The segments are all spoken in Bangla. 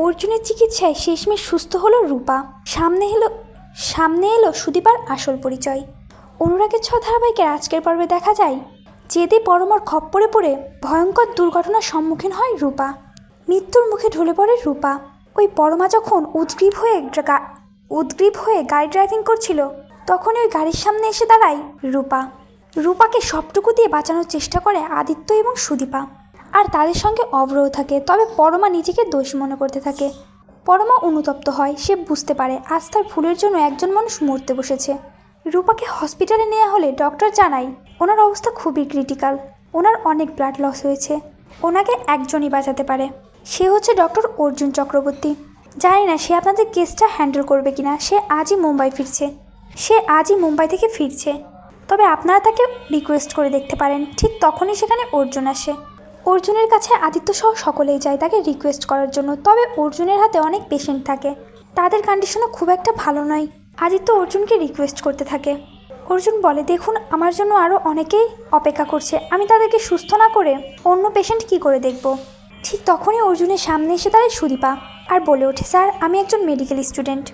অর্জুনের চিকিৎসায় শেষমেশ সুস্থ হলো রূপা। সামনে এলো সুদীপার আসল পরিচয়। অনুরাগের ছ ধারাবাহিকের আজকের পর্বে দেখা যায় জেদে পরমার খপ্পরে পড়ে ভয়ঙ্কর দুর্ঘটনার সম্মুখীন হয় রূপা। মৃত্যুর মুখে ঢলে পড়ে রূপা। ওই পরমা যখন উদ্গ্রীব হয়ে গাড়ি ড্রাইভিং করছিল তখনই ওই গাড়ির সামনে এসে দাঁড়ায় রূপা। রূপাকে সবটুকু দিয়ে বাঁচানোর চেষ্টা করে আদিত্য এবং সুদীপা, আর তাদের সঙ্গে অব্রহ থাকে। তবে পরমা নিজেকে দোষী মনে করতে থাকে। পরমা অনুতপ্ত হয়। সে বুঝতে পারে আজ তার ভুলের জন্য একজন মানুষ মরতে বসেছে। রূপাকে হসপিটালে নেওয়া হলে ডক্টর জানায় ওনার অবস্থা খুবই ক্রিটিক্যাল। ওনার অনেক ব্লাড লস হয়েছে। ওনাকে একজনই বাঁচাতে পারে, সে হচ্ছে ডক্টর অর্জুন চক্রবর্তী। জানি না সে আপনাদের কেসটা হ্যান্ডেল করবে কিনা। সে আজই মুম্বাই থেকে ফিরছে। তবে আপনারা তাকে রিকোয়েস্ট করে দেখতে পারেন। ঠিক তখনই সেখানে অর্জুন আসে। অর্জুনের কাছে আদিত্য সহ সকলেই যায় তাকে রিকোয়েস্ট করার জন্য। তবে অর্জুনের হাতে অনেক পেশেন্ট থাকে, তাদের কন্ডিশনও খুব একটা ভালো নয়। আদিত্য অর্জুনকে রিকোয়েস্ট করতে থাকে। অর্জুন বলে, দেখুন আমার জন্য আরও অনেকেই অপেক্ষা করছে, আমি তাদেরকে সুস্থ না করে অন্য পেশেন্ট কি করে দেখব। ঠিক তখনই অর্জুনের সামনে এসে দাঁড়ায় সুদীপা আর বলে ওঠে, স্যার আমি একজন মেডিকেল স্টুডেন্ট,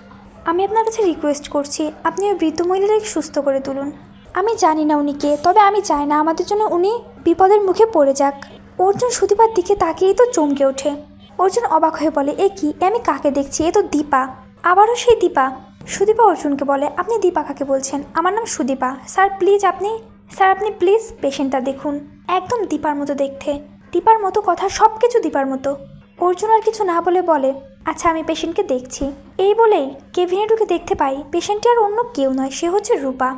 আমি আপনার কাছে রিকোয়েস্ট করছি আপনি ওই বৃদ্ধ মহিলাটাকে সুস্থ করে তুলুন। আমি জানি না উনি কে, তবে আমি চাই না আমাদের জন্য উনি বিপদের মুখে পড়ে যাক। অর্জুন সুদীপার দিকে তাকিয়েই তো চমকে ওঠে। অর্জুন অবাক হয়ে বলে, এ কি, আমি কাকে দেখছি? এ তো দীপা। আবারও সেই দীপা। সুদীপা অর্জুনকে বলে, আপনি দীপা কাকে বলছেন? আমার নাম সুদীপা। স্যার আপনি প্লিজ পেশেন্টটা দেখুন, একদম দীপার মতো দেখতে, দীপার মতো কথা, সব কিছু দীপার মতো। অর্জুন আর কিছু না বলে, আচ্ছা আমি পেশেন্টকে দেখছি। এই বলেই কেবিনে ঢুকে দেখতে পাই পেশেন্টটি আর অন্য কেউ নয়, সে হচ্ছে রূপা।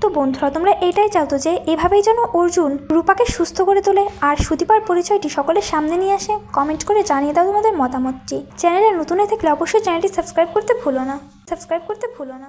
তো বন্ধুরা, তোমরা এটাই চাও তো যে এভাবেই যেন অর্জুন রূপাকে সুস্থ করে তোলে আর সুদীপার পরিচয়টি সকলের সামনে নিয়ে আসে? কমেন্ট করে জানিয়ে দাও তোমাদের মতামতটি। চ্যানেলে নতুন হয়ে থাকলে অবশ্যই চ্যানেলটি সাবস্ক্রাইব করতে ভুলো না।